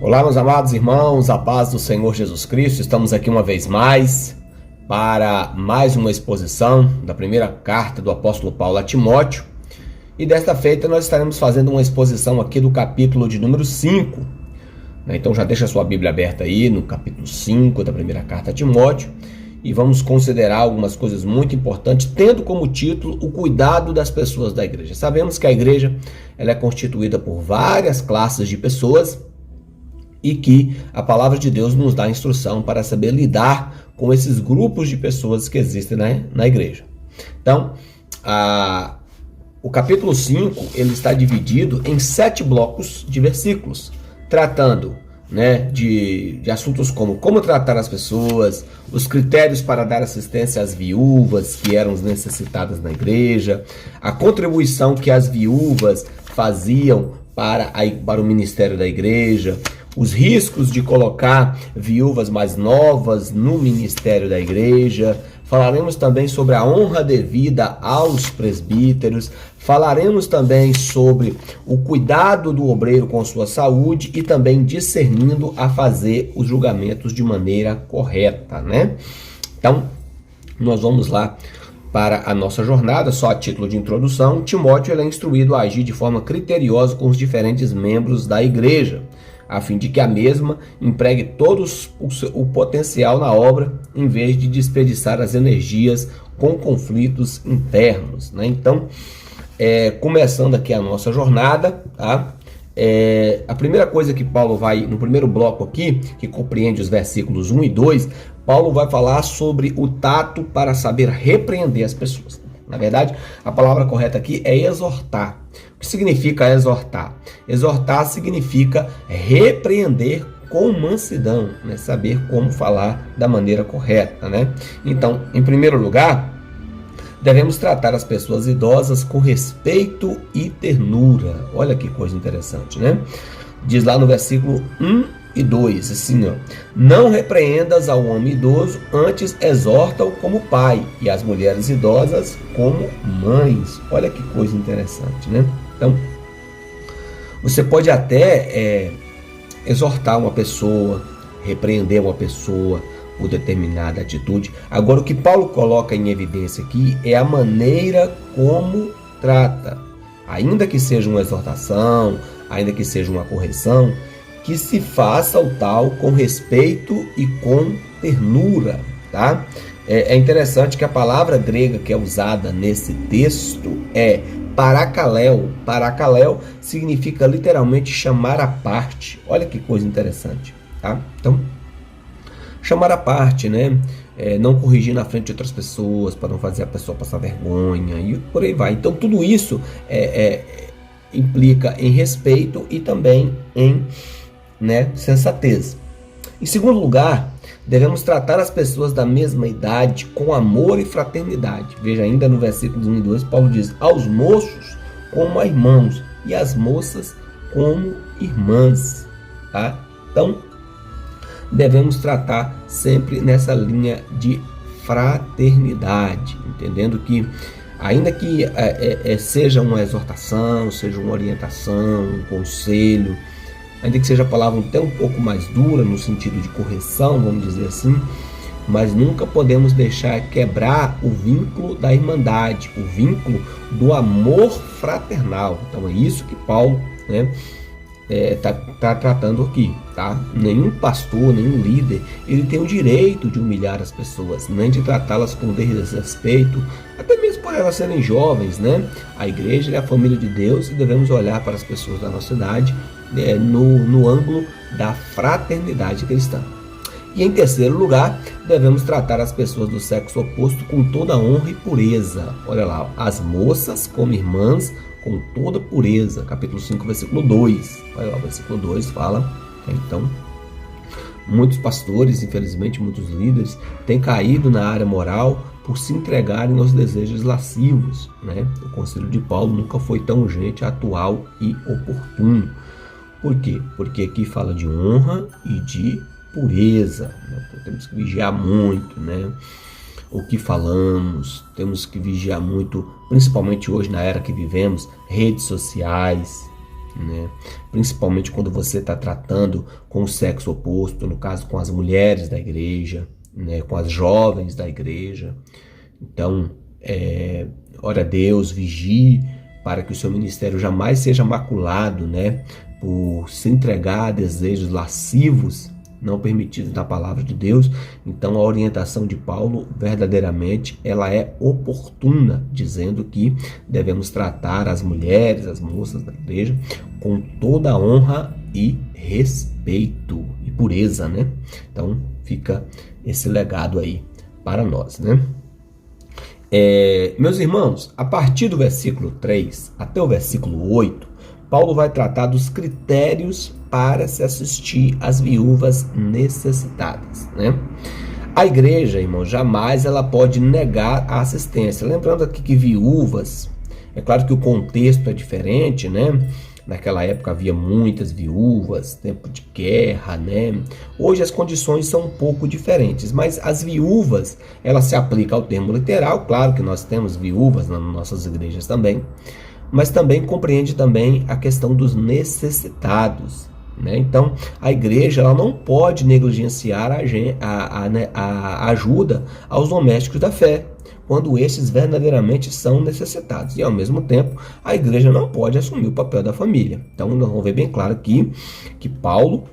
Olá, meus amados irmãos, a paz do Senhor Jesus Cristo. Estamos aqui uma vez mais para mais uma exposição da primeira carta do apóstolo Paulo a Timóteo. E desta feita nós estaremos fazendo uma exposição aqui do capítulo de número 5. Então já deixa a sua Bíblia aberta aí no capítulo 5 da primeira carta a Timóteo. E vamos considerar algumas coisas muito importantes, tendo como título o cuidado das pessoas da igreja. Sabemos que a igreja ela é constituída por várias classes de pessoas, e que a palavra de Deus nos dá instrução para saber lidar com esses grupos de pessoas que existem na igreja. Então, o capítulo 5 ele está dividido em 7 blocos de versículos, tratando de assuntos como tratar as pessoas, os critérios para dar assistência às viúvas que eram necessitadas na igreja, a contribuição que as viúvas faziam para o ministério da igreja, os riscos de colocar viúvas mais novas no ministério da igreja. Falaremos também sobre a honra devida aos presbíteros. Falaremos também sobre o cuidado do obreiro com sua saúde e também discernindo a fazer os julgamentos de maneira correta, Então, nós vamos lá para a nossa jornada. Só a título de introdução, Timóteo é instruído a agir de forma criteriosa com os diferentes membros da igreja, a fim de que a mesma empregue todo o potencial na obra, em vez de desperdiçar as energias com conflitos internos. Então, começando aqui a nossa jornada, a primeira coisa que Paulo vai, no primeiro bloco aqui, que compreende os versículos 1 e 2, Paulo vai falar sobre o tato para saber repreender as pessoas. Na verdade, a palavra correta aqui é exortar. O que significa exortar? Exortar significa repreender com mansidão, saber como falar da maneira correta, Então, em primeiro lugar, devemos tratar as pessoas idosas com respeito e ternura. Olha que coisa interessante, Diz lá no versículo 1 e 2, assim, não repreendas ao homem idoso, antes exorta-o como pai, e as mulheres idosas como mães. Olha que coisa interessante, Então, você pode até exortar uma pessoa, repreender uma pessoa por determinada atitude. Agora, o que Paulo coloca em evidência aqui é a maneira como trata. Ainda que seja uma exortação, ainda que seja uma correção, que se faça o tal com respeito e com ternura, É interessante que a palavra grega que é usada nesse texto é parakaleo. Parakaleo significa literalmente chamar à parte. Olha que coisa interessante, Então, chamar à parte, não corrigir na frente de outras pessoas para não fazer a pessoa passar vergonha e por aí vai. Então, tudo isso implica em respeito e também em sensatez. Em segundo lugar, devemos tratar as pessoas da mesma idade com amor e fraternidade. Veja ainda no versículo 1 e 2, Paulo diz, aos moços como a irmãos e às moças como irmãs, Então, devemos tratar sempre nessa linha de fraternidade, entendendo que ainda que seja uma exortação, seja uma orientação, um conselho, ainda que seja a palavra até um pouco mais dura no sentido de correção, vamos dizer assim, mas nunca podemos deixar quebrar o vínculo da irmandade, o vínculo do amor fraternal. Então é isso que Paulo tá tratando aqui, Nenhum pastor, nenhum líder, ele tem o direito de humilhar as pessoas, nem de tratá-las com desrespeito, até mesmo por elas serem jovens, A igreja é a família de Deus e devemos olhar para as pessoas da nossa idade no ângulo da fraternidade cristã. E em terceiro lugar, devemos tratar as pessoas do sexo oposto com toda honra e pureza. Olha lá, as moças como irmãs com toda pureza. Capítulo 5, versículo 2. Olha lá, o versículo 2 fala. Então, muitos pastores, infelizmente muitos líderes, têm caído na área moral por se entregarem aos desejos lascivos, O conselho de Paulo nunca foi tão urgente, atual e oportuno. Por quê? Porque aqui fala de honra e de pureza, Então, temos que vigiar muito, o que falamos, temos que vigiar muito, principalmente hoje na era que vivemos, redes sociais, né? Principalmente quando você está tratando com o sexo oposto, no caso com as mulheres da igreja, né? Com as jovens da igreja. Então, ore a Deus, vigie para que o seu ministério jamais seja maculado, né? Por se entregar a desejos lascivos, não permitidos na palavra de Deus. Então a orientação de Paulo verdadeiramente ela é oportuna, dizendo que devemos tratar as mulheres, as moças da igreja com toda a honra e respeito e pureza, né? Então fica esse legado aí para nós, né? Meus irmãos, a partir do versículo 3 até o versículo 8, Paulo vai tratar dos critérios para se assistir às viúvas necessitadas, né? A igreja, irmão, jamais ela pode negar a assistência. Lembrando aqui que viúvas, é claro que o contexto é diferente, né? Naquela época havia muitas viúvas, tempo de guerra, né? Hoje as condições são um pouco diferentes, mas as viúvas, ela se aplica ao termo literal. Claro que nós temos viúvas nas nossas igrejas também, mas também compreende também a questão dos necessitados, né? Então, a igreja ela não pode negligenciar a ajuda aos domésticos da fé, quando estes verdadeiramente são necessitados. E, ao mesmo tempo, a igreja não pode assumir o papel da família. Então, nós vamos ver bem claro aqui que Paulo,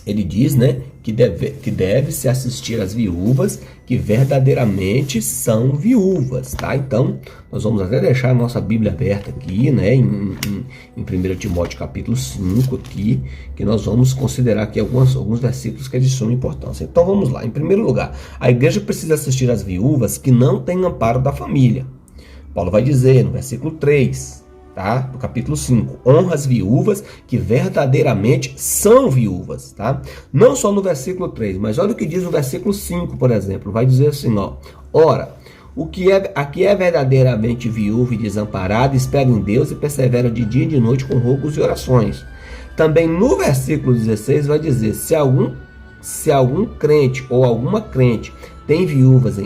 ele diz, né, que deve se assistir às viúvas que verdadeiramente são viúvas, tá? Então, nós vamos até deixar a nossa Bíblia aberta aqui, né, em 1 Timóteo capítulo 5 aqui, que nós vamos considerar aqui alguns versículos que é de suma importância. Então, vamos lá. Em primeiro lugar, a igreja precisa assistir às viúvas que não têm amparo da família. Paulo vai dizer no versículo 3, tá? Do capítulo 5, honra as viúvas que verdadeiramente são viúvas, tá? Não só no versículo 3, mas olha o que diz no versículo 5, por exemplo, vai dizer assim, ó: ora, a que é verdadeiramente viúva e desamparada, espera em Deus e persevera de dia e de noite com rogos e orações. Também no versículo 16 vai dizer: se algum crente ou alguma crente tem viúvas,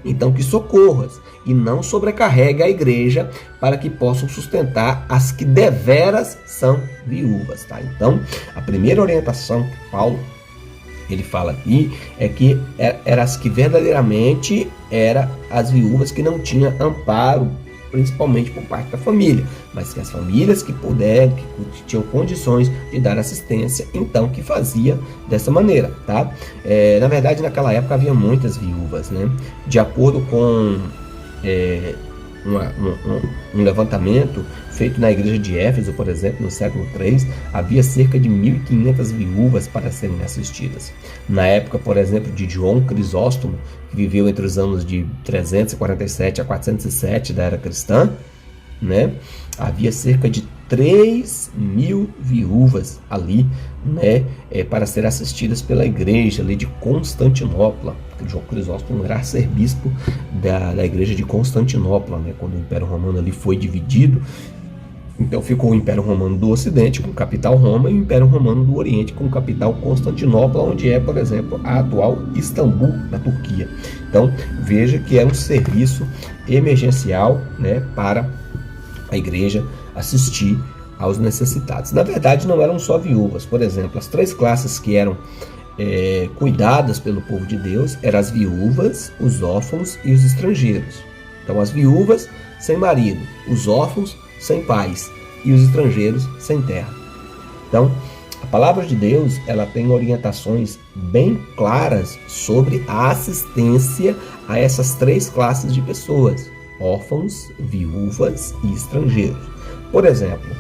então que socorras e não sobrecarregue a igreja, para que possam sustentar as que deveras são viúvas, tá? Então, a primeira orientação que Paulo ele fala aqui é que eram as que verdadeiramente eram as viúvas que não tinham amparo, principalmente por parte da família, mas que as famílias que puderam, que tinham condições de dar assistência, então que fazia dessa maneira, tá? Na verdade, naquela época havia muitas viúvas, né? De acordo com um levantamento feito na igreja de Éfeso, por exemplo, no século III, havia cerca de 1.500 viúvas para serem assistidas. Na época, por exemplo, de João Crisóstomo, que viveu entre os anos de 347 a 407 da era cristã, né, havia cerca de 3.000 viúvas ali, né, para ser assistidas pela igreja ali de Constantinopla. João Crisóstomo era arcebispo da igreja de Constantinopla, né, quando o Império Romano ali foi dividido. Então ficou o Império Romano do Ocidente com capital Roma e o Império Romano do Oriente com capital Constantinopla, onde é, por exemplo, a atual Istambul, na Turquia. Então veja que é um serviço emergencial, né, para a igreja assistir aos necessitados. Na verdade, não eram só viúvas. Por exemplo, as 3 classes que eram cuidadas pelo povo de Deus eram as viúvas, os órfãos e os estrangeiros. Então, as viúvas sem marido, os órfãos sem pais e os estrangeiros sem terra. Então, a palavra de Deus ela tem orientações bem claras sobre a assistência a essas 3 classes de pessoas: órfãos, viúvas e estrangeiros. Por exemplo,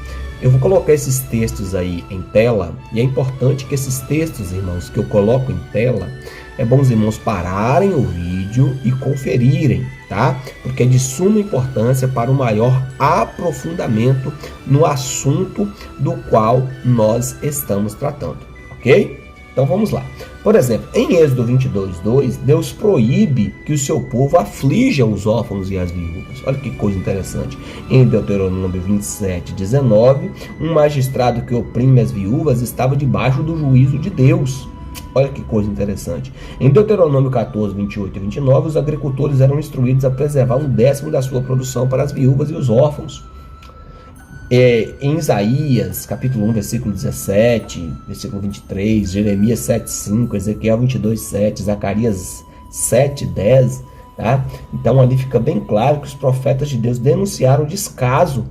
eu vou colocar esses textos aí em tela, e é importante que esses textos, irmãos, que eu coloco em tela, é bom os irmãos pararem o vídeo e conferirem, tá? Porque é de suma importância para o maior aprofundamento no assunto do qual nós estamos tratando, ok? Então vamos lá. Por exemplo, em Êxodo 22:2, Deus proíbe que o seu povo aflija os órfãos e as viúvas. Olha que coisa interessante. Em Deuteronômio 27:19, um magistrado que oprime as viúvas estava debaixo do juízo de Deus. Olha que coisa interessante. Em Deuteronômio 14:28 e 29, os agricultores eram instruídos a preservar 1/10 da sua produção para as viúvas e os órfãos. Em Isaías, capítulo 1, versículo 17, versículo 23, Jeremias 7:5, Ezequiel 22:7, Zacarias 7:10, tá? Então ali fica bem claro que os profetas de Deus denunciaram descaso,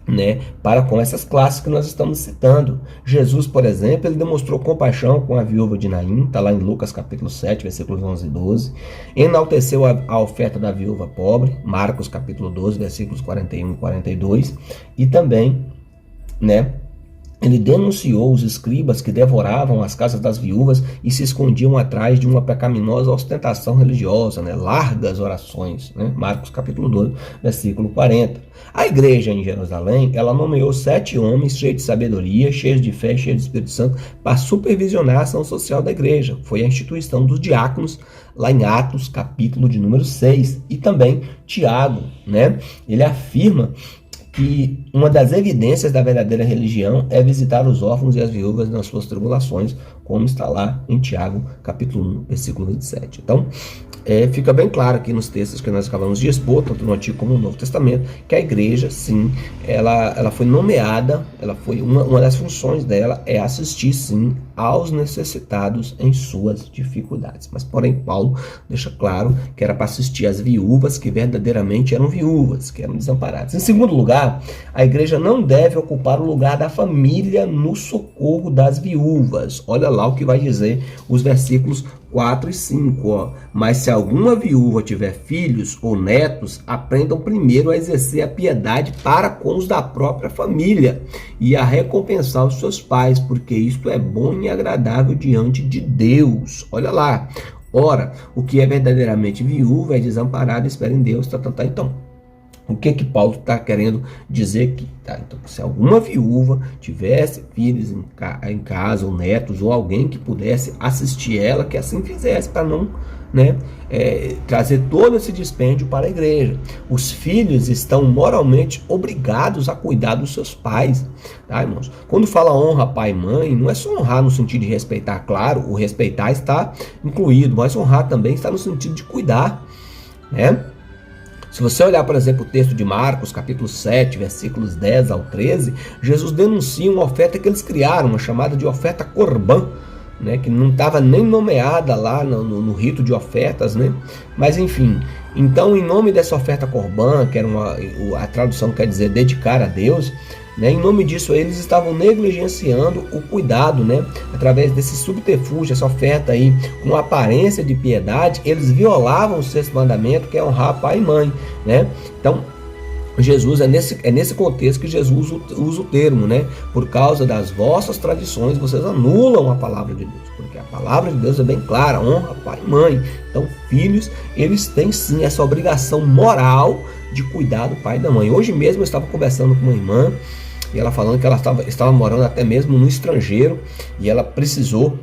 né, para com essas classes que nós estamos citando. Jesus, por exemplo, ele demonstrou compaixão com a viúva de Naim, está lá em Lucas capítulo 7, versículos 11 e 12. Enalteceu a oferta da viúva pobre, Marcos capítulo 12, versículos 41 e 42. E também, né, ele denunciou os escribas que devoravam as casas das viúvas e se escondiam atrás de uma pecaminosa ostentação religiosa, né? Largas orações, né? Marcos capítulo 12, versículo 40. A igreja em Jerusalém, ela nomeou 7 homens cheios de sabedoria, cheios de fé, cheios de Espírito Santo, para supervisionar a ação social da igreja. Foi a instituição dos diáconos, lá em Atos, capítulo de número 6. E também Tiago, né? Ele afirma que uma das evidências da verdadeira religião é visitar os órfãos e as viúvas nas suas tribulações, como está lá em Tiago, capítulo 1, versículo 27. Então, fica bem claro aqui nos textos que nós acabamos de expor, tanto no Antigo como no Novo Testamento, que a igreja, sim, ela foi nomeada, ela foi uma das funções dela é assistir, sim, aos necessitados em suas dificuldades. Mas, porém, Paulo deixa claro que era para assistir às viúvas que verdadeiramente eram viúvas, que eram desamparadas. Em segundo lugar, a igreja não deve ocupar o lugar da família no socorro das viúvas. Olha lá o que vai dizer os versículos 4 e 5, ó. Mas se alguma viúva tiver filhos ou netos, aprendam primeiro a exercer a piedade para com os da própria família e a recompensar os seus pais, porque isto é bom e agradável diante de Deus. Olha lá. Ora, o que é verdadeiramente viúva é desamparado, espera em Deus, Então, o que Paulo está querendo dizer aqui? Tá? Então, se alguma viúva tivesse filhos em casa, ou netos, ou alguém que pudesse assistir ela, que assim fizesse, para não, né, trazer todo esse dispêndio para a igreja. Os filhos estão moralmente obrigados a cuidar dos seus pais, tá, irmãos? Quando fala honra pai e mãe, não é só honrar no sentido de respeitar, claro, o respeitar está incluído, mas honrar também está no sentido de cuidar, né? Se você olhar, por exemplo, o texto de Marcos, capítulo 7, versículos 10 ao 13, Jesus denuncia uma oferta que eles criaram, uma chamada de oferta corbã, né, que não estava nem nomeada lá no rito de ofertas, né? Mas enfim, então em nome dessa oferta corbã, que era a tradução quer dizer dedicar a Deus, né, em nome disso eles estavam negligenciando o cuidado, né, através desse subterfúgio, essa oferta aí com aparência de piedade, eles violavam o sexto mandamento, que é honrar pai e mãe, né? Então Jesus, é nesse contexto que Jesus usa o termo, né? Por causa das vossas tradições, vocês anulam a palavra de Deus, porque a palavra de Deus é bem clara, honra pai e mãe. Então, filhos, eles têm sim essa obrigação moral de cuidar do pai e da mãe. Hoje mesmo eu estava conversando com uma irmã, e ela falando que ela estava morando até mesmo no estrangeiro, e ela precisou,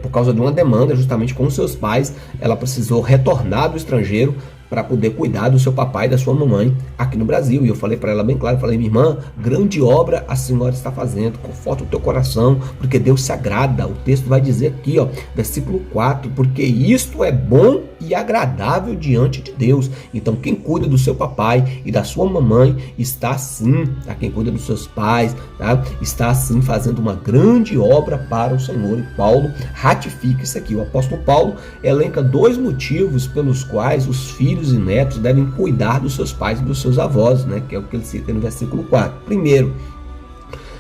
por causa de uma demanda justamente com os seus pais, ela precisou retornar do estrangeiro para poder cuidar do seu papai e da sua mamãe aqui no Brasil. E eu falei para ela bem claro, falei: minha irmã, grande obra a senhora está fazendo, conforta o teu coração, porque Deus se agrada. O texto vai dizer aqui, ó, versículo 4, porque isto é bom e agradável diante de Deus. Então quem cuida do seu papai e da sua mamãe está sim, tá? Quem cuida dos seus pais, tá? Está sim fazendo uma grande obra para o Senhor. E Paulo ratifica isso aqui. O apóstolo Paulo elenca 2 motivos pelos quais os filhos e netos devem cuidar dos seus pais e dos seus avós, né? Que é o que ele cita no versículo 4. Primeiro,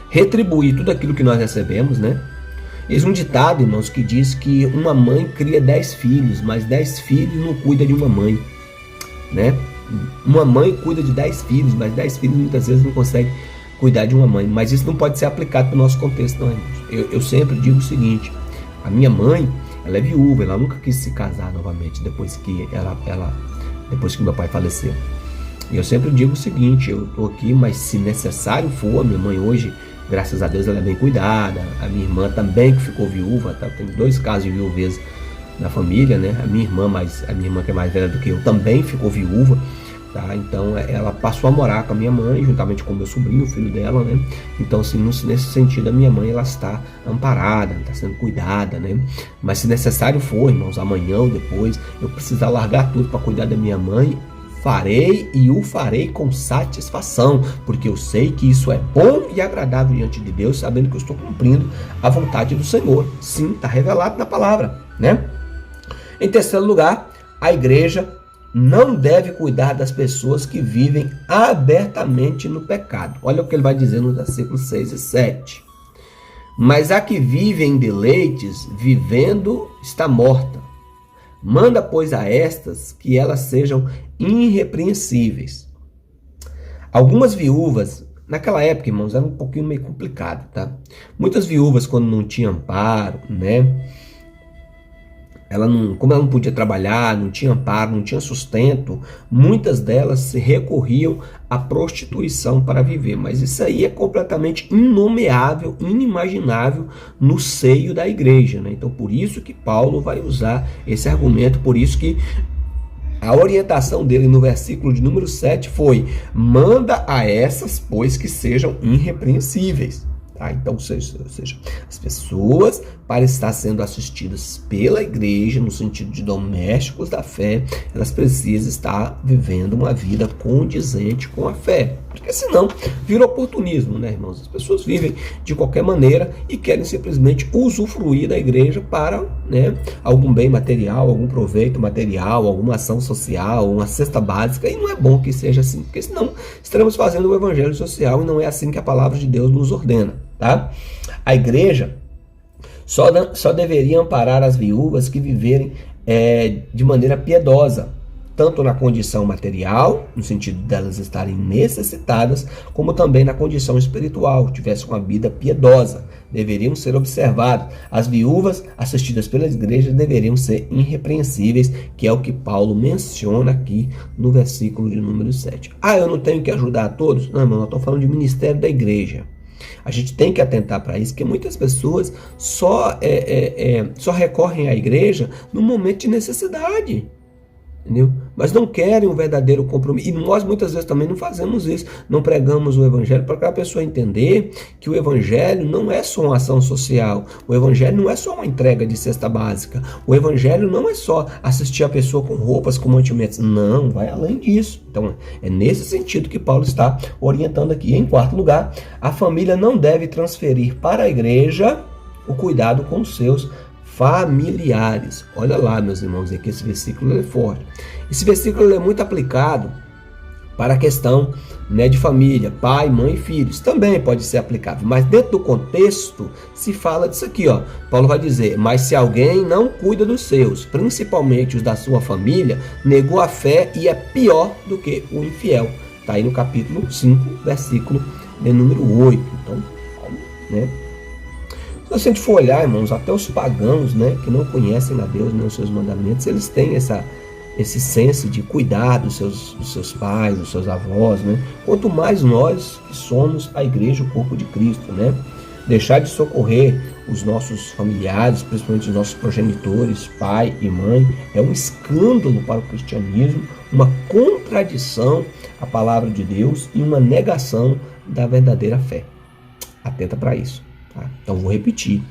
retribuir tudo aquilo que nós recebemos, né? Existe um ditado, irmãos, que diz que uma mãe cria 10 filhos, mas 10 filhos não cuida de uma mãe, né? Uma mãe cuida de 10 filhos, mas 10 filhos muitas vezes não consegue cuidar de uma mãe. Mas isso não pode ser aplicado para o nosso contexto, não, irmãos. Eu sempre digo o seguinte: a minha mãe, ela é viúva, ela nunca quis se casar novamente depois que meu pai faleceu. E eu sempre digo o seguinte: eu estou aqui, mas se necessário for, a minha mãe hoje, graças a Deus, ela é bem cuidada. A minha irmã também, que ficou viúva, tá? Tem 2 casos de viuvez na família, né? A minha irmã que é mais velha do que eu também ficou viúva, tá? Então ela passou a morar com a minha mãe, juntamente com o meu sobrinho, o filho dela, né? Então, assim, nesse sentido, a minha mãe, ela está amparada, está sendo cuidada, né? Mas se necessário for, irmãos, amanhã ou depois, eu precisar largar tudo para cuidar da minha mãe, farei e o farei com satisfação, porque eu sei que isso é bom e agradável diante de Deus, sabendo que eu estou cumprindo a vontade do Senhor. Sim, está revelado na palavra, né? Em terceiro lugar, a igreja não deve cuidar das pessoas que vivem abertamente no pecado. Olha o que ele vai dizer nos versículos 6 e 7. Mas a que vive em deleites, vivendo, está morta. Manda, pois, a estas que elas sejam irrepreensíveis. Algumas viúvas, naquela época, irmãos, era um pouquinho meio complicado, tá? Muitas viúvas, quando não tinham amparo, né? Como ela não podia trabalhar, não tinha amparo, não tinha sustento, muitas delas se recorriam à prostituição para viver. Mas isso aí é completamente inomeável, inimaginável no seio da igreja, né? Então, por isso que Paulo vai usar esse argumento, por isso que a orientação dele no versículo de número 7 foi: manda a essas, pois, que sejam irrepreensíveis. Então, ou seja, as pessoas, para estar sendo assistidas pela igreja, no sentido de domésticos da fé, elas precisam estar vivendo uma vida condizente com a fé. Porque senão vira oportunismo, né, irmãos? As pessoas vivem de qualquer maneira e querem simplesmente usufruir da igreja para, né, algum bem material, algum proveito material, alguma ação social, uma cesta básica. E não é bom que seja assim, porque senão estaremos fazendo o evangelho social e não é assim que a palavra de Deus nos ordena. Tá? A igreja só deveria amparar as viúvas que viverem de maneira piedosa, tanto na condição material, no sentido delas estarem necessitadas, como também na condição espiritual, tivessem uma vida piedosa, deveriam ser observadas. As viúvas assistidas pelas igrejas deveriam ser irrepreensíveis, que é o que Paulo menciona aqui no versículo de número 7. Eu não tenho que ajudar a todos? Não, irmão, eu estou falando de ministério da igreja. A gente tem que atentar para isso, porque muitas pessoas só recorrem à igreja no momento de necessidade, entendeu? Mas não querem um verdadeiro compromisso. E nós muitas vezes também não fazemos isso, não pregamos o evangelho para aquela pessoa entender que o evangelho não é só uma ação social, o evangelho não é só uma entrega de cesta básica, o evangelho não é só assistir a pessoa com roupas, com mantimentos, não, vai além disso. Então é nesse sentido que Paulo está orientando aqui. Em quarto lugar, a família não deve transferir para a igreja o cuidado com os seus familiares. Olha lá, meus irmãos, aqui esse versículo é forte. Esse versículo é muito aplicado para a questão, né, de família, pai, mãe e filhos. Também pode ser aplicável, mas dentro do contexto se fala disso aqui, ó. Paulo vai dizer: mas se alguém não cuida dos seus, principalmente os da sua família, negou a fé e é pior do que o infiel. Está aí no capítulo 5, versículo de número 8. Então, né? Se a gente for olhar, irmãos, até os pagãos, né, que não conhecem a Deus nem os seus mandamentos, eles têm esse senso de cuidar dos seus pais, dos seus avós, né? Quanto mais nós que somos a igreja, o corpo de Cristo, né? Deixar de socorrer os nossos familiares, principalmente os nossos progenitores, pai e mãe, é um escândalo para o cristianismo, uma contradição à palavra de Deus e uma negação da verdadeira fé. Atenta para isso. Tá? Então vou repetir: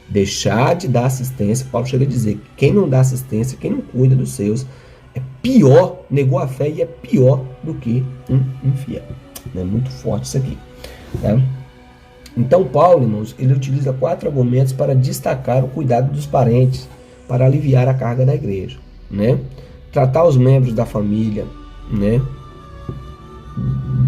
deixar de dar assistência. Paulo chega a dizer que quem não dá assistência, quem não cuida dos seus, é pior, negou a fé e é pior do que um infiel. É muito forte isso aqui. Tá? Então Paulo, irmãos, ele utiliza 4 argumentos para destacar o cuidado dos parentes, para aliviar a carga da igreja, né? Tratar os membros da família, né,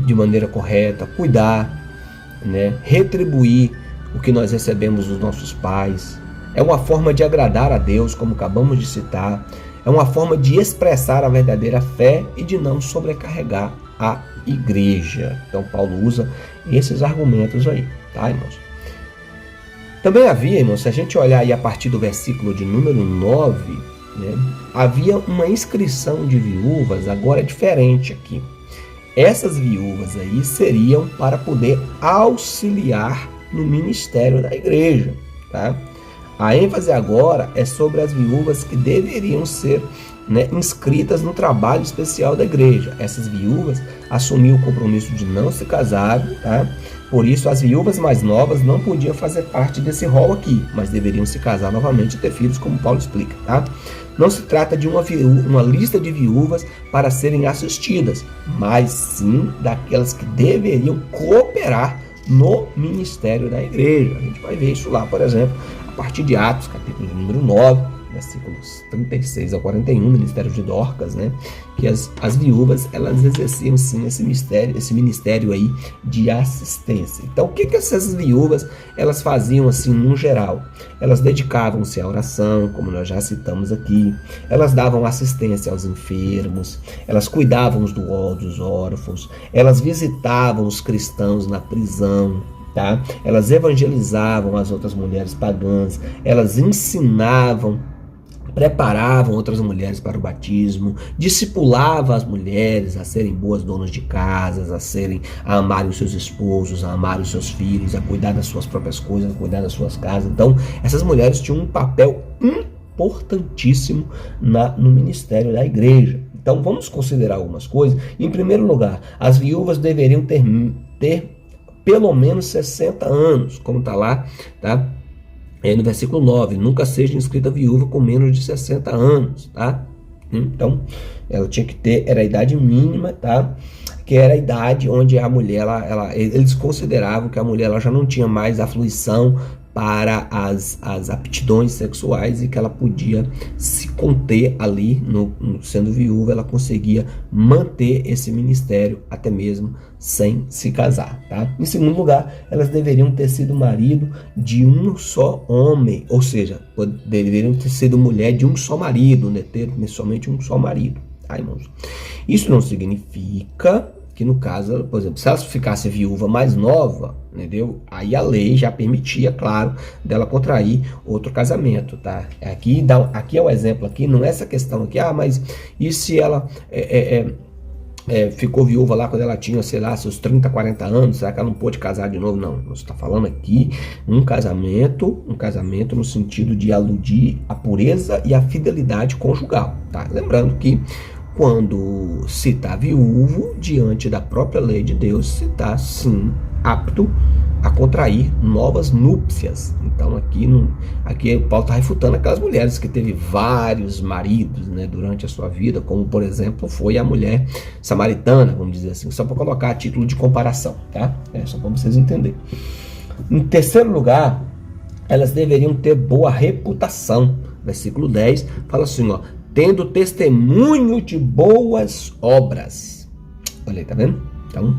de maneira correta, cuidar, né, retribuir o que nós recebemos dos nossos pais. É uma forma de agradar a Deus, como acabamos de citar. É uma forma de expressar a verdadeira fé e de não sobrecarregar a igreja. Então Paulo usa esses argumentos aí, tá, irmãos? Também havia, irmãos, se a gente olhar aí a partir do versículo de número 9, né, havia uma inscrição de viúvas, agora é diferente aqui. Essas viúvas aí seriam para poder auxiliar no ministério da igreja, tá? A ênfase agora é sobre as viúvas que deveriam ser, né, inscritas no trabalho especial da igreja. Essas viúvas assumiam o compromisso de não se casar, tá? Por isso, as viúvas mais novas não podiam fazer parte desse rol aqui, mas deveriam se casar novamente e ter filhos, como Paulo explica, tá? Não se trata de uma lista de viúvas para serem assistidas, mas sim daquelas que deveriam cooperar no ministério da igreja. A gente vai ver isso lá, por exemplo, a partir de Atos, capítulo número 9, versículos 36 ao 41, ministério de Dorcas, né? Que as viúvas, elas exerciam sim esse ministério aí de assistência. Então, o que essas viúvas, elas faziam assim, no geral? Elas dedicavam-se à oração, como nós já citamos aqui, elas davam assistência aos enfermos, elas cuidavam dos órfãos, elas visitavam os cristãos na prisão, tá? Elas evangelizavam as outras mulheres pagãs, elas ensinavam, preparavam outras mulheres para o batismo, discipulavam as mulheres a serem boas donas de casas, a amarem os seus esposos, a amarem os seus filhos, a cuidar das suas próprias coisas, a cuidar das suas casas. Então, essas mulheres tinham um papel importantíssimo no ministério da igreja. Então, vamos considerar algumas coisas. Em primeiro lugar, as viúvas deveriam ter pelo menos 60 anos, como está lá, tá? No versículo 9, nunca seja inscrita viúva com menos de 60 anos, tá? Então, ela tinha que ter, era a idade mínima, tá? Que era a idade onde a mulher, eles consideravam que a mulher ela já não tinha mais a fruição para as aptidões sexuais e que ela podia se conter ali, sendo viúva, ela conseguia manter esse ministério até mesmo sem se casar, tá? Em segundo lugar, elas deveriam ter sido marido de um só homem, ou seja, deveriam ter sido mulher de um só marido, né? Ter somente um só marido, tá, irmãos? Isso não significa que no caso, por exemplo, se ela ficasse viúva mais nova, entendeu? Aí a lei já permitia, claro, dela contrair outro casamento, tá? Aqui é o exemplo aqui, não é essa questão aqui, mas e se ela ficou viúva lá quando ela tinha, sei lá, seus 30, 40 anos, será que ela não pôde casar de novo? Não, você está falando aqui um casamento no sentido de aludir a pureza e a fidelidade conjugal, tá? Lembrando que quando se está viúvo, diante da própria lei de Deus, se está, sim, apto a contrair novas núpcias. Então aqui Paulo está refutando aquelas mulheres que teve vários maridos, né, durante a sua vida, como por exemplo foi a mulher samaritana, vamos dizer assim, só para colocar a título de comparação, tá? Só para vocês entenderem. Em terceiro lugar, elas deveriam ter boa reputação. Versículo 10 fala assim, ó, tendo testemunho de boas obras. Olha aí, tá vendo? Então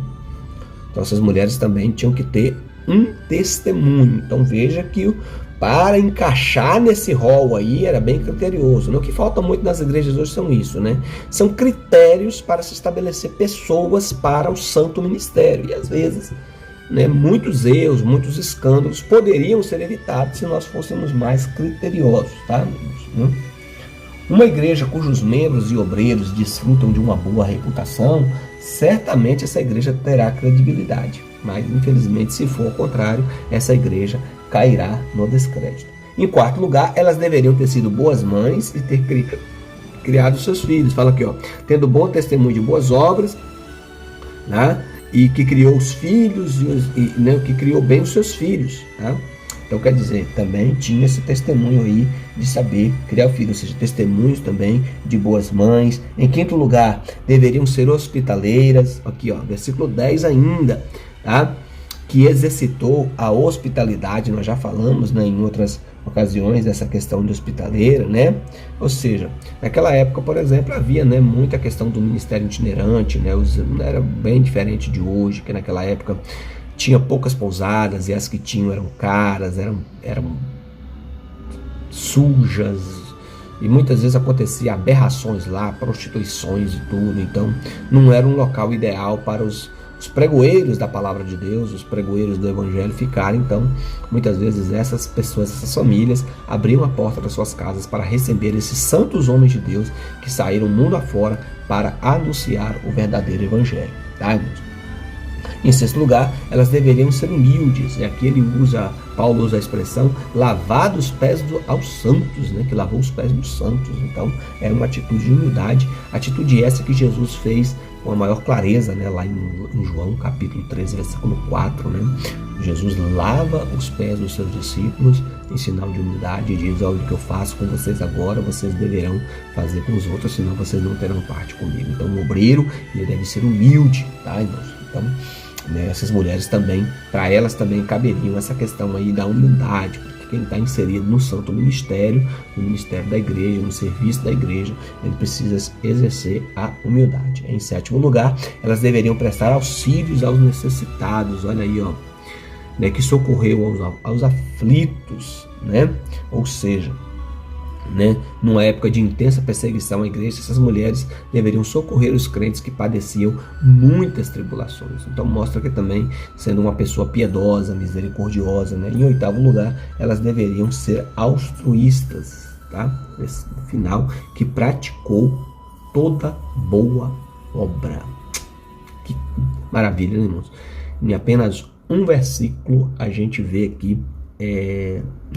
essas mulheres também tinham que ter um testemunho. Então veja que para encaixar nesse rol aí era bem criterioso, né? O que falta muito nas igrejas hoje são isso, né? São critérios para se estabelecer pessoas para o santo ministério. E às vezes, né, muitos erros, muitos escândalos poderiam ser evitados se nós fôssemos mais criteriosos, tá, amigos? Uma igreja cujos membros e obreiros desfrutam de uma boa reputação, certamente essa igreja terá credibilidade. Mas, infelizmente, se for ao contrário, essa igreja cairá no descrédito. Em quarto lugar, elas deveriam ter sido boas mães e ter criado seus filhos. Fala aqui, ó, tendo bom testemunho de boas obras, né, e que criou os filhos, né, que criou bem os seus filhos, tá? Então, quer dizer, também tinha esse testemunho aí de saber criar o filho, ou seja, testemunhos também de boas mães. Em quinto lugar, deveriam ser hospitaleiras, aqui ó, versículo 10 ainda, tá? Que exercitou a hospitalidade, nós já falamos, né, em outras ocasiões dessa questão de hospitaleira, né? Ou seja, naquela época, por exemplo, havia, né, muita questão do ministério itinerante, né? Era bem diferente de hoje, que naquela época tinha poucas pousadas e as que tinham eram caras, eram sujas e muitas vezes acontecia aberrações lá, prostituições e tudo. Então não era um local ideal para os pregoeiros da palavra de Deus, os pregoeiros do evangelho ficarem. Então muitas vezes essas pessoas, essas famílias abriam a porta das suas casas para receber esses santos homens de Deus que saíram mundo afora para anunciar o verdadeiro evangelho, tá, irmãos? Em sexto lugar, elas deveriam ser humildes. E aqui Paulo usa a expressão lavar os pés aos santos, né? Que lavou os pés dos santos. Então, era uma atitude de humildade, atitude essa que Jesus fez com a maior clareza, né? Lá em João, capítulo 13, versículo 4, né? Jesus lava os pés dos seus discípulos em sinal de humildade e diz: olha, o que eu faço com vocês agora, vocês deverão fazer com os outros, senão vocês não terão parte comigo. Então, o obreiro, ele deve ser humilde, tá, irmãos? Então, né, essas mulheres também, para elas também caberiam essa questão aí da humildade, porque quem está inserido no santo ministério, no ministério da igreja, no serviço da igreja, ele precisa exercer a humildade. Em sétimo lugar, elas deveriam prestar auxílios aos necessitados. Olha aí, ó, né, que socorreu aos aflitos, né? Ou seja, né, numa época de intensa perseguição à igreja, essas mulheres deveriam socorrer os crentes que padeciam muitas tribulações. Então mostra que também, sendo uma pessoa piedosa, misericordiosa, né? Em oitavo lugar, elas deveriam ser altruístas, tá? No final, que praticou toda boa obra. Que maravilha, né, irmãos? Em apenas um versículo a gente vê aqui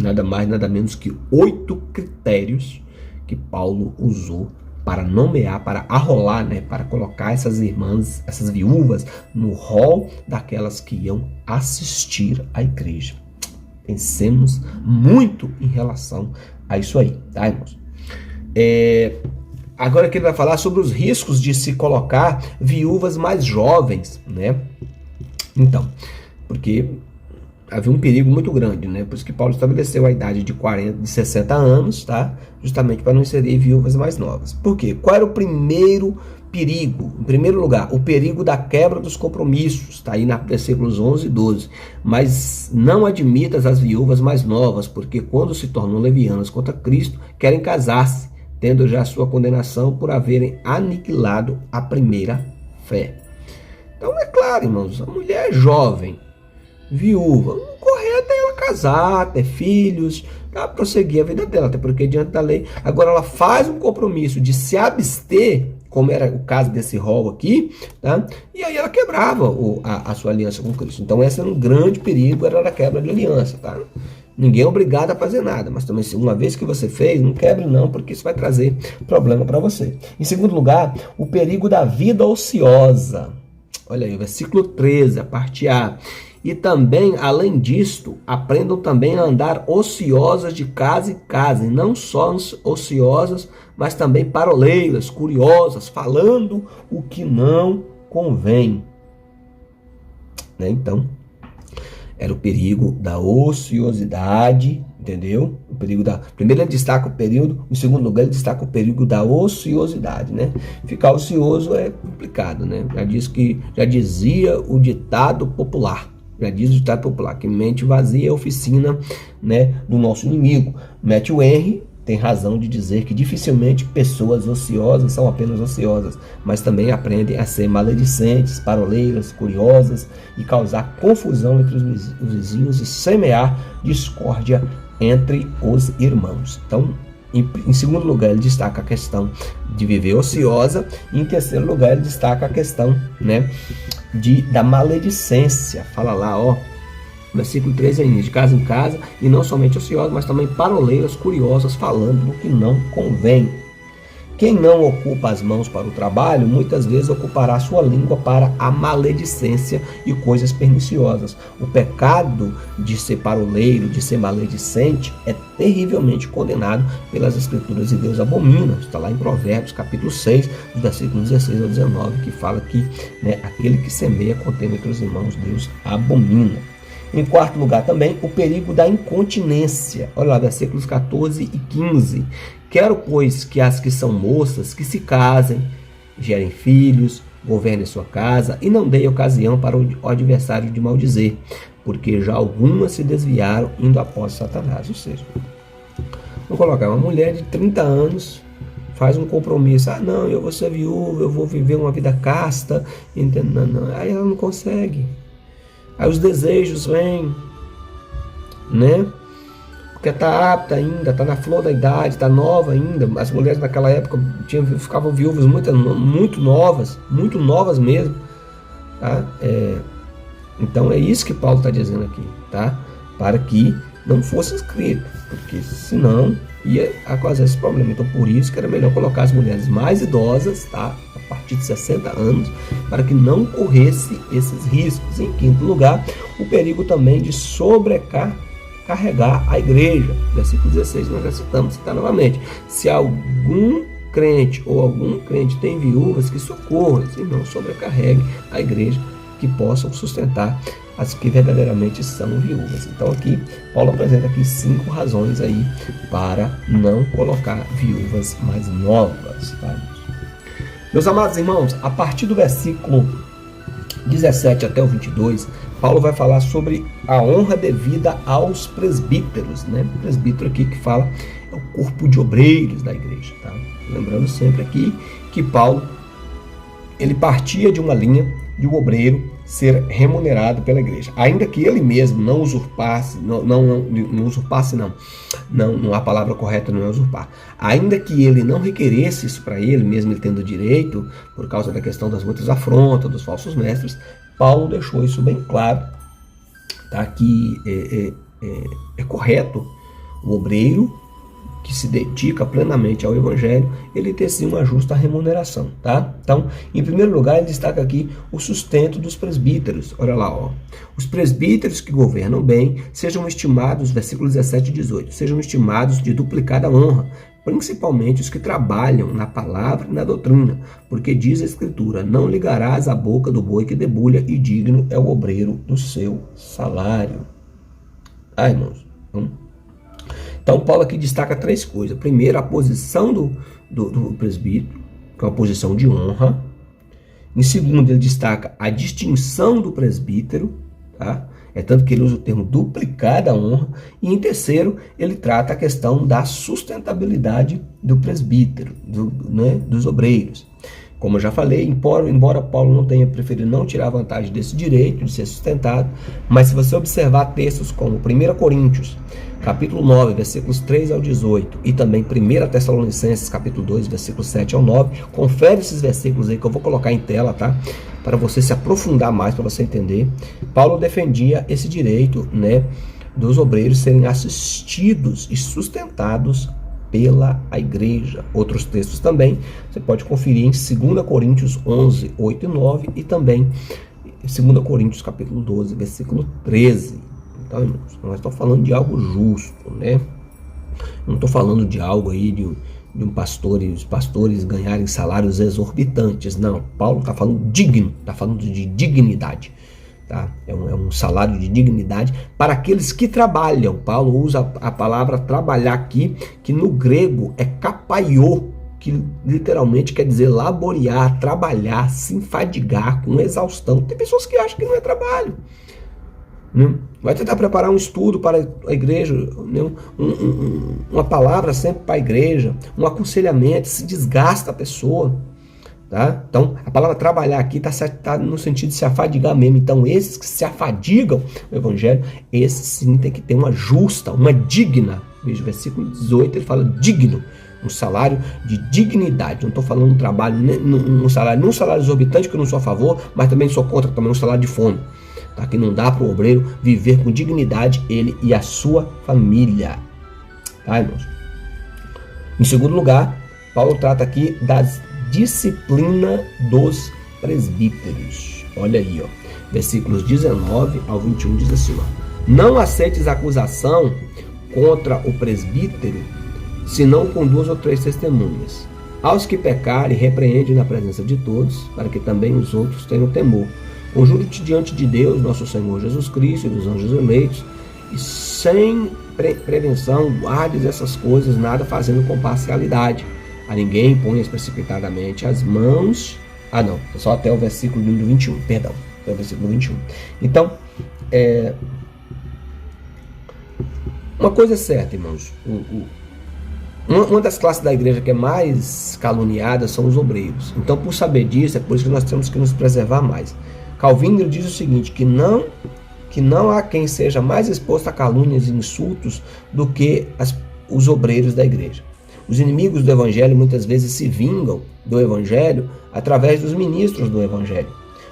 nada mais, nada menos que 8 critérios que Paulo usou para nomear, para arrolar, né, para colocar essas irmãs, essas viúvas, no rol daquelas que iam assistir à igreja. Pensemos muito em relação a isso aí, tá, irmãos? Agora que ele vai falar sobre os riscos de se colocar viúvas mais jovens, né? Então, porque havia um perigo muito grande, né? Por isso que Paulo estabeleceu a idade de 60 anos, tá? Justamente para não inserir viúvas mais novas. Por quê? Qual era o primeiro perigo? Em primeiro lugar, o perigo da quebra dos compromissos, tá aí na versículos 11 e 12. Mas não admitas as viúvas mais novas, porque quando se tornam levianas contra Cristo, querem casar-se, tendo já sua condenação por haverem aniquilado a primeira fé. Então é claro, irmãos, a mulher jovem, viúva, o correto é ela casar, ter filhos, tá? Prosseguir a vida dela, até porque diante da lei. Agora ela faz um compromisso de se abster, como era o caso desse rol aqui, tá? E aí ela quebrava a sua aliança com Cristo. Então esse era um grande perigo, era a quebra de aliança, tá? Ninguém é obrigado a fazer nada, mas também uma vez que você fez, não quebre não, porque isso vai trazer problema para você. Em segundo lugar, o perigo da vida ociosa. Olha aí, o versículo 13, a parte A. E também, além disto, aprendam também a andar ociosas de casa em casa, e não só ociosas, mas também paroleiras, curiosas, falando o que não convém. Né? Então, era o perigo da ociosidade, entendeu? O perigo da... Primeiro ele destaca o período, em segundo lugar ele destaca o perigo da ociosidade, né? Ficar ocioso é complicado, né? Já dizia o ditado popular. Já diz o ditado popular, que mente vazia é oficina, né, do nosso inimigo. Matthew Henry tem razão de dizer que dificilmente pessoas ociosas são apenas ociosas, mas também aprendem a ser maledicentes, paroleiras, curiosas e causar confusão entre os vizinhos e semear discórdia entre os irmãos. Então, em segundo lugar, ele destaca a questão de viver ociosa, e em terceiro lugar, ele destaca a questão, né, da maledicência. Fala lá, ó, versículo 13 ainda, de casa em casa, e não somente ociosos, mas também paroleiras, curiosas, falando do que não convém. Quem não ocupa as mãos para o trabalho, muitas vezes ocupará sua língua para a maledicência e coisas perniciosas. O pecado de ser paroleiro, de ser maledicente, é terrivelmente condenado pelas Escrituras e Deus abomina. Está lá em Provérbios, capítulo 6, dos versículos 16 ao 19, que fala que, né, aquele que semeia contenda entre os irmãos, Deus abomina. Em quarto lugar também, o perigo da incontinência. Olha lá, versículos 14 e 15. Quero, pois, que as que são moças, que se casem, gerem filhos, governem sua casa, e não deem ocasião para o adversário de maldizer, porque já algumas se desviaram indo após Satanás. Ou seja, vou colocar uma mulher de 30 anos, faz um compromisso, não, eu vou ser viúva, eu vou viver uma vida casta, não. Aí ela não consegue. Aí os desejos vêm, né? Porque está apta ainda, está na flor da idade, está nova ainda. As mulheres naquela época ficavam viúvas muito novas mesmo. Tá? Então é isso que Paulo está dizendo aqui, tá? Para que não fosse escrito, porque senão ia causar esse problema. Então por isso que era melhor colocar as mulheres mais idosas, tá? A partir de 60 anos, para que não corresse esses riscos. Em quinto lugar, o perigo também de sobrecarregar a igreja. Versículo 16, nós já citar novamente. Se algum crente ou algum crente tem viúvas, que socorra e não sobrecarregue a igreja, que possam sustentar as que verdadeiramente são viúvas. Então aqui, Paulo apresenta aqui 5 razões aí para não colocar viúvas mais novas. Tá? Meus amados irmãos, a partir do versículo 17 até o 22, Paulo vai falar sobre a honra devida aos presbíteros, né? O presbítero aqui que fala é o corpo de obreiros da igreja, tá? Lembrando sempre aqui que Paulo, ele partia de uma linha de um obreiro ser remunerado pela igreja, ainda que ele mesmo não usurpasse, não a palavra correta não é usurpar, ainda que ele não requeresse isso para ele, mesmo ele tendo direito, por causa da questão das muitas afrontas, dos falsos mestres, Paulo deixou isso bem claro, tá? Que é correto o obreiro que se dedica plenamente ao evangelho, ele ter sim uma justa remuneração, tá? Então, em primeiro lugar, ele destaca aqui o sustento dos presbíteros. Olha lá, ó. Os presbíteros que governam bem sejam estimados, versículos 17 e 18, sejam estimados de duplicada honra, principalmente os que trabalham na palavra e na doutrina, porque diz a Escritura, não ligarás a boca do boi que debulha, e digno é o obreiro do seu salário. Ah, irmãos, então, Paulo aqui destaca 3 coisas. Primeiro, a posição do presbítero, que é uma posição de honra. Em segundo, ele destaca a distinção do presbítero, tá? É tanto que ele usa o termo duplicada honra. E em terceiro, ele trata a questão da sustentabilidade do presbítero, dos obreiros. Como eu já falei, embora Paulo não tenha preferido não tirar vantagem desse direito de ser sustentado, mas se você observar textos como 1 Coríntios, capítulo 9, versículos 3 ao 18, e também 1 Tessalonicenses, capítulo 2, versículos 7 ao 9, confere esses versículos aí que eu vou colocar em tela, tá? Para você se aprofundar mais, para você entender. Paulo defendia esse direito, né, dos obreiros serem assistidos e sustentados pela igreja. Outros textos também você pode conferir em 2 Coríntios 11, 8 e 9 e também 2 Coríntios capítulo 12, versículo 13. Então, irmãos, nós estamos falando de algo justo, né? Não estou falando de algo aí de um pastor e os pastores ganharem salários exorbitantes. Não, Paulo está falando digno, está falando de dignidade. Tá? É um salário de dignidade para aqueles que trabalham. Paulo usa a palavra trabalhar aqui, que no grego é kapaiô, que literalmente quer dizer laborear, trabalhar, se enfadigar com exaustão. Tem pessoas que acham que não é trabalho, né? Vai tentar preparar um estudo para a igreja, né? Uma palavra sempre para a igreja, um aconselhamento, se desgasta a pessoa. Tá? Então, a palavra trabalhar aqui está no sentido de se afadigar mesmo. Então, esses que se afadigam no evangelho, esses sim tem que ter uma justa, uma digna. Veja o versículo 18, ele fala digno, um salário de dignidade. Não estou falando um trabalho, um salário exorbitante, que eu não sou a favor, mas também sou contra também um salário de fome. Tá? Que não dá para o obreiro viver com dignidade, ele e a sua família. Tá, irmãos? Em segundo lugar, Paulo trata aqui das disciplina dos presbíteros. Olha aí, ó. Versículos 19 ao 21 diz assim, ó: não aceites acusação contra o presbítero, senão com 2 ou 3 testemunhas. Aos que pecarem, repreende na presença de todos, para que também os outros tenham temor. Conjuro-te diante de Deus, nosso Senhor Jesus Cristo, e dos anjos eleitos, e sem prevenção guardes essas coisas, nada fazendo com parcialidade. A ninguém ponhas precipitadamente as mãos. Ah, não, só até o versículo 21, perdão, até o versículo 21. Então, uma coisa é certa, irmãos, uma das classes da igreja que é mais caluniada são os obreiros. Então, por saber disso, é por isso que nós temos que nos preservar mais. Calvino diz o seguinte, que não há quem seja mais exposto a calúnias e insultos do que os obreiros da igreja. Os inimigos do evangelho muitas vezes se vingam do evangelho através dos ministros do evangelho.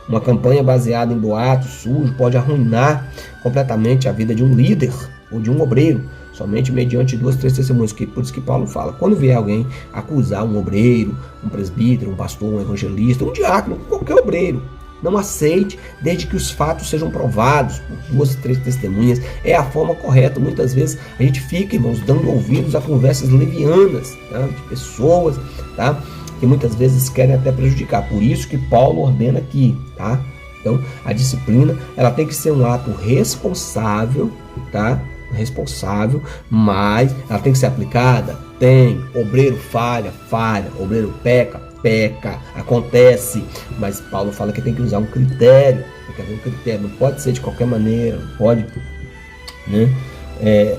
Uma campanha baseada em boatos sujo pode arruinar completamente a vida de um líder ou de um obreiro, somente mediante 2, 3 testemunhas, por isso que Paulo fala, quando vier alguém acusar um obreiro, um presbítero, um pastor, um evangelista, um diácono, qualquer obreiro, não aceite, desde que os fatos sejam provados por 2, 3 testemunhas. É a forma correta. Muitas vezes a gente fica, irmãos, dando ouvidos a conversas levianas, tá? De pessoas, tá? Que muitas vezes querem até prejudicar. Por isso que Paulo ordena aqui, tá? Então, a disciplina, ela tem que ser um ato responsável, tá? Responsável, mas ela tem que ser aplicada? Tem. Obreiro falha, obreiro peca, acontece, mas Paulo fala que tem que usar um critério, tem que haver um critério, não pode ser de qualquer maneira, não pode, né?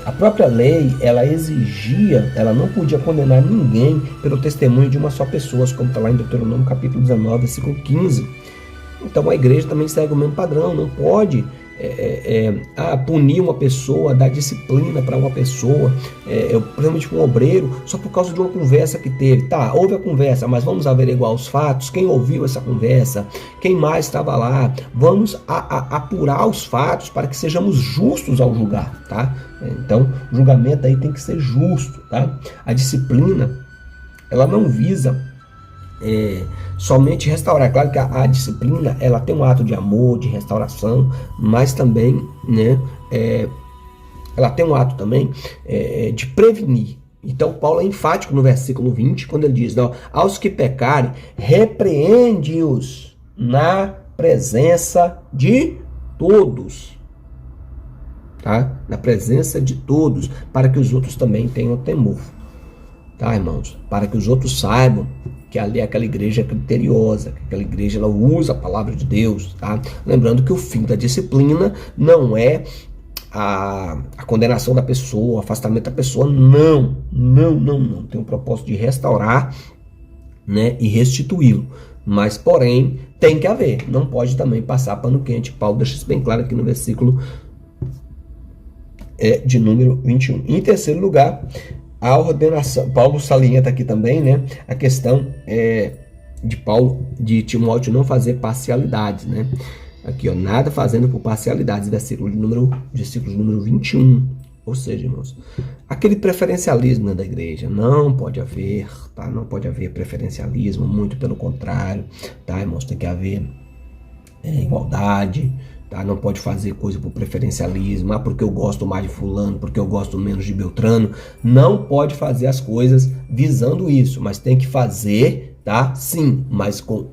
A própria lei, ela exigia, ela não podia condenar ninguém pelo testemunho de uma só pessoa, como está lá em Deuteronômio capítulo 19, versículo 15. Então a igreja também segue o mesmo padrão, não pode punir uma pessoa, dar disciplina para uma pessoa, principalmente para um obreiro, só por causa de uma conversa que teve. Tá, houve a conversa, mas vamos averiguar os fatos, quem ouviu essa conversa, quem mais estava lá, vamos apurar os fatos para que sejamos justos ao julgar, tá? Então, o julgamento aí tem que ser justo, tá? A disciplina, ela não visa somente restaurar. Claro que a disciplina, ela tem um ato de amor, de restauração, mas também, né, ela tem um ato também de prevenir. Então Paulo é enfático no versículo 20, quando ele diz, não, aos que pecarem, repreende-os na presença de todos, tá? Na presença de todos, para que os outros também tenham temor, tá, irmãos? Para que os outros saibam que ali aquela igreja é criteriosa, que aquela igreja ela usa a palavra de Deus, tá? Lembrando que o fim da disciplina não é a condenação da pessoa, o afastamento da pessoa, não. Tem o propósito de restaurar, né, e restituí-lo. Mas, porém, tem que haver, não pode também passar pano quente. Paulo deixa isso bem claro aqui no versículo de número 21. Em terceiro lugar, a ordenação, Paulo salienta aqui também, né, a questão de Timóteo não fazer parcialidades, né? Aqui, ó, nada fazendo por parcialidades, versículo número 21. Ou seja, irmãos, aquele preferencialismo, né, da igreja não pode haver, tá? Não pode haver preferencialismo, muito pelo contrário, tá, irmãos? Tem que haver igualdade, tá? Não pode fazer coisa por preferencialismo, porque eu gosto mais de fulano, porque eu gosto menos de Beltrano. Não pode fazer as coisas visando isso, mas tem que fazer, tá? Sim, mas com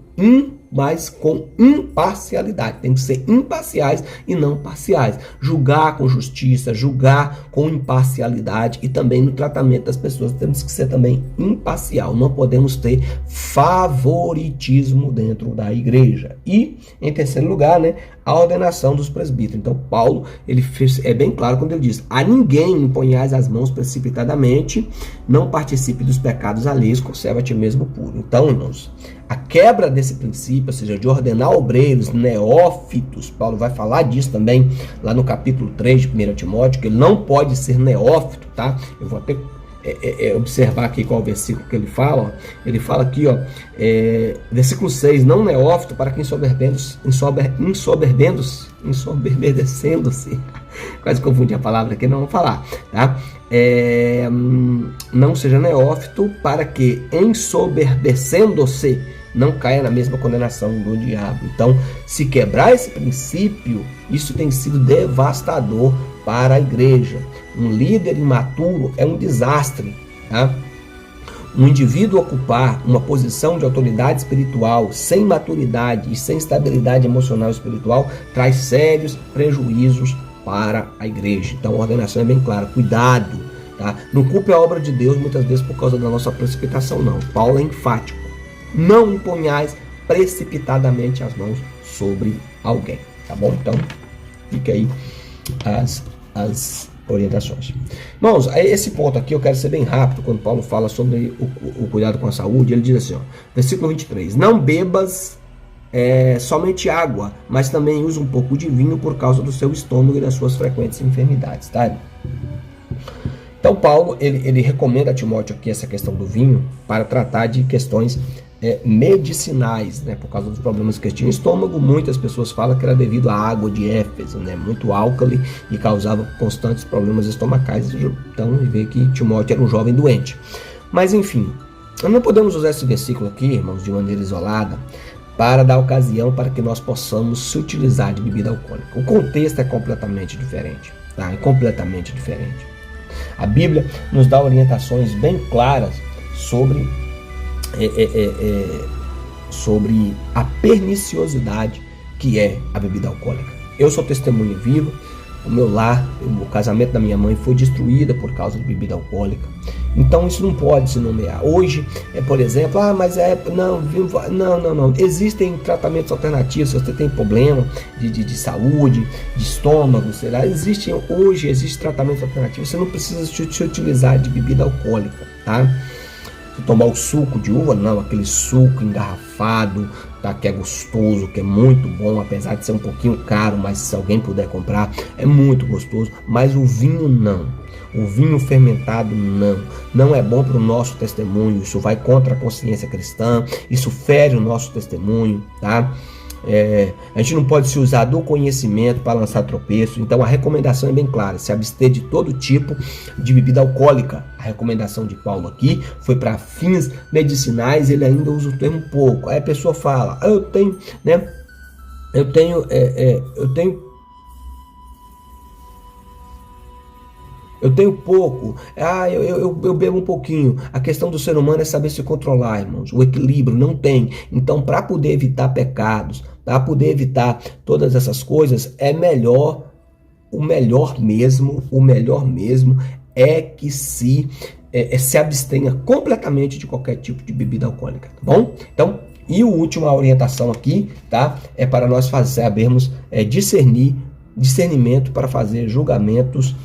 imparcialidade. Tem que ser imparciais e não parciais. Julgar com justiça, julgar com imparcialidade, e também no tratamento das pessoas temos que ser também imparcial. Não podemos ter favoritismo dentro da igreja. E, em terceiro lugar, né, a ordenação dos presbíteros. Então, Paulo, ele é bem claro quando ele diz: a ninguém imponhais as mãos precipitadamente, não participe dos pecados alheios, conserva a ti mesmo puro. Então, irmãos, a quebra desse princípio, ou seja, de ordenar obreiros neófitos, Paulo vai falar disso também lá no capítulo 3 de 1 Timóteo, que ele não pode ser neófito, tá? Eu vou até observar aqui qual o versículo que ele fala, ó. Ele fala aqui, ó, versículo 6, não neófito para que ensoberbecendo-se, quase confundi a palavra aqui, não vou falar, tá? Não seja neófito para que ensoberbecendo-se não caia na mesma condenação do diabo. Então, se quebrar esse princípio, isso tem sido devastador para a igreja. Um líder imaturo é um desastre, tá? Um indivíduo ocupar uma posição de autoridade espiritual sem maturidade e sem estabilidade emocional e espiritual traz sérios prejuízos para a igreja. Então a ordenação é bem clara, cuidado, tá? Não culpe a obra de Deus muitas vezes por causa da nossa precipitação, não. Paulo é enfático: não imponhais precipitadamente as mãos sobre alguém, tá bom? Então fica aí as orientações. Irmãos, esse ponto aqui eu quero ser bem rápido. Quando Paulo fala sobre o cuidado com a saúde, ele diz assim, ó, versículo 23, não bebas somente água, mas também usa um pouco de vinho por causa do seu estômago e das suas frequentes enfermidades, tá? Então Paulo, ele recomenda a Timóteo aqui essa questão do vinho para tratar de questões medicinais, né, por causa dos problemas que ele tinha no estômago. Muitas pessoas falam que era devido à água de Éfeso, né, muito álcali, e causava constantes problemas estomacais. Então, vê que Timóteo era um jovem doente. Mas, enfim, não podemos usar esse versículo aqui, irmãos, de maneira isolada, para dar ocasião para que nós possamos se utilizar de bebida alcoólica. O contexto é completamente diferente, tá? É completamente diferente. A Bíblia nos dá orientações bem claras sobre a perniciosidade que é a bebida alcoólica. Eu sou testemunha viva. O meu lar, o casamento da minha mãe foi destruída por causa de bebida alcoólica. Então isso não pode se nomear. Hoje, por exemplo, não. Existem tratamentos alternativos. Se você tem problema de saúde, de estômago, sei lá, existem tratamentos alternativos. Você não precisa se utilizar de bebida alcoólica, tá? Se tomar o suco de uva, não, aquele suco engarrafado, tá, que é gostoso, que é muito bom, apesar de ser um pouquinho caro, mas se alguém puder comprar, é muito gostoso. Mas o vinho não, o vinho fermentado não é bom para o nosso testemunho. Isso vai contra a consciência cristã, isso fere o nosso testemunho, tá? A gente não pode se usar do conhecimento para lançar tropeço. Então a recomendação é bem clara: se abster de todo tipo de bebida alcoólica. A recomendação de Paulo aqui foi para fins medicinais. Ele ainda usa o termo pouco. Aí a pessoa fala: eu tenho pouco, eu bebo um pouquinho. A questão do ser humano é saber se controlar, irmãos. O equilíbrio não tem. Então, para poder evitar pecados, para poder evitar todas essas coisas, o melhor mesmo é que se abstenha completamente de qualquer tipo de bebida alcoólica, tá bom? Então, e a última orientação aqui, tá? É para nós sabermos discernimento para fazer julgamentos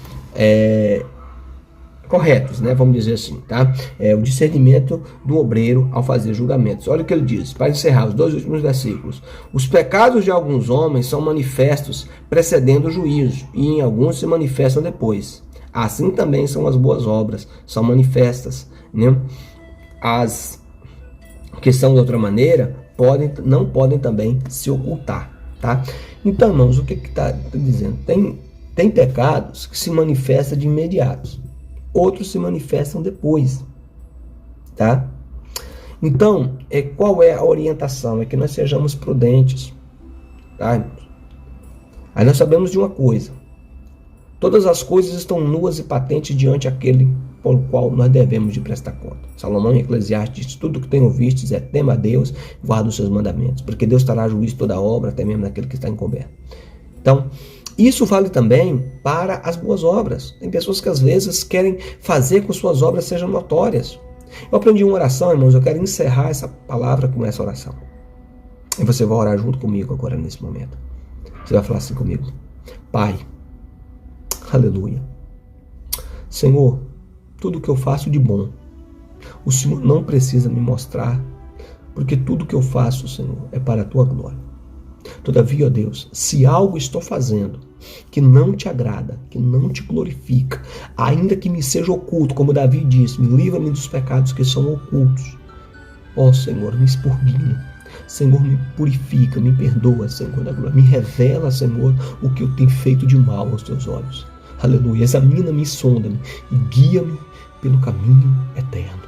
corretos, né? Vamos dizer assim, tá? O discernimento do obreiro ao fazer julgamentos. Olha o que ele diz, para encerrar os 2 últimos versículos: os pecados de alguns homens são manifestos precedendo o juízo, e em alguns se manifestam depois. Assim também são as boas obras, são manifestas, né? As que são de outra maneira não podem também se ocultar, tá? Então, irmãos, o que está dizendo? Tem pecados que se manifestam de imediato, outros se manifestam depois, tá? Então, qual é a orientação? É que nós sejamos prudentes, tá? Aí nós sabemos de uma coisa: todas as coisas estão nuas e patentes diante aquele por o qual nós devemos de prestar conta. Salomão em Eclesiastes diz: tudo que tem ouvistes tema a Deus, guarda os seus mandamentos, porque Deus estará a juízo toda obra, até mesmo naquele que está encoberto. Então, isso vale também para as boas obras. Tem pessoas que às vezes querem fazer com que suas obras sejam notórias. Eu aprendi uma oração, irmãos, eu quero encerrar essa palavra com essa oração. E você vai orar junto comigo agora nesse momento. Você vai falar assim comigo: Pai, aleluia, Senhor, tudo que eu faço de bom, o Senhor não precisa me mostrar, porque tudo que eu faço, Senhor, é para a Tua glória. Todavia, ó Deus, se algo estou fazendo que não te agrada, que não te glorifica, ainda que me seja oculto, como Davi disse, me livra-me dos pecados que são ocultos. Ó Senhor, me expurguinha. Senhor, me purifica, me perdoa, Senhor da glória. Me revela, Senhor, o que eu tenho feito de mal aos teus olhos. Aleluia. Examina-me e sonda-me e guia-me pelo caminho eterno.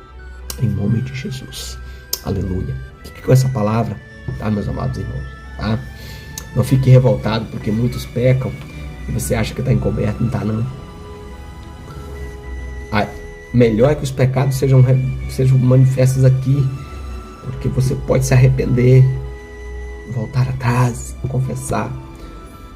Em nome de Jesus. Aleluia. Fique com essa palavra, tá, meus amados irmãos? Tá? Não fique revoltado porque muitos pecam e você acha que está encoberto. Não está, não. Melhor é que os pecados sejam manifestos aqui, porque você pode se arrepender, voltar atrás, confessar.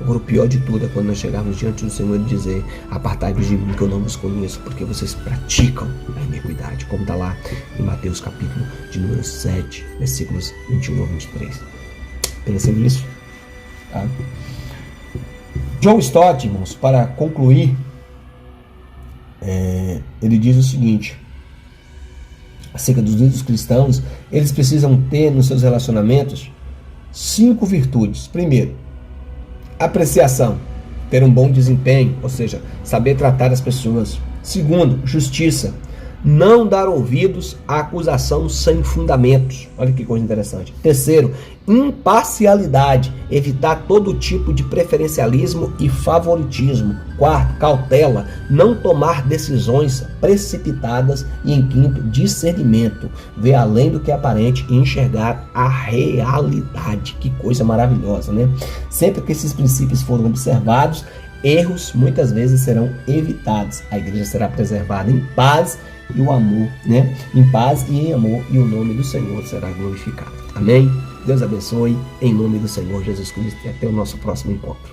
Agora, o pior de tudo é quando nós chegarmos diante do Senhor e dizer: apartai-vos de mim, que eu não vos conheço, porque vocês praticam a iniquidade, como está lá em Mateus capítulo de número 7, versículos 21 a 23. Pensem nisso, tá? John Stott, irmãos, para concluir, ele diz o seguinte acerca dos líderes cristãos: eles precisam ter nos seus relacionamentos 5 virtudes. Primeiro, apreciação, ter um bom desempenho, ou seja, saber tratar as pessoas. Segundo, justiça, Não dar ouvidos à acusação sem fundamentos. Olha que coisa interessante. Terceiro, imparcialidade. Evitar todo tipo de preferencialismo e favoritismo. Quarto, cautela. Não tomar decisões precipitadas. E em quinto, discernimento. Ver além do que é aparente e enxergar a realidade. Que coisa maravilhosa, né? Sempre que esses princípios forem observados, erros muitas vezes serão evitados. A igreja será preservada em paz e o amor, né? Em paz e em amor, e o nome do Senhor será glorificado. Amém? Deus abençoe, em nome do Senhor Jesus Cristo, e até o nosso próximo encontro.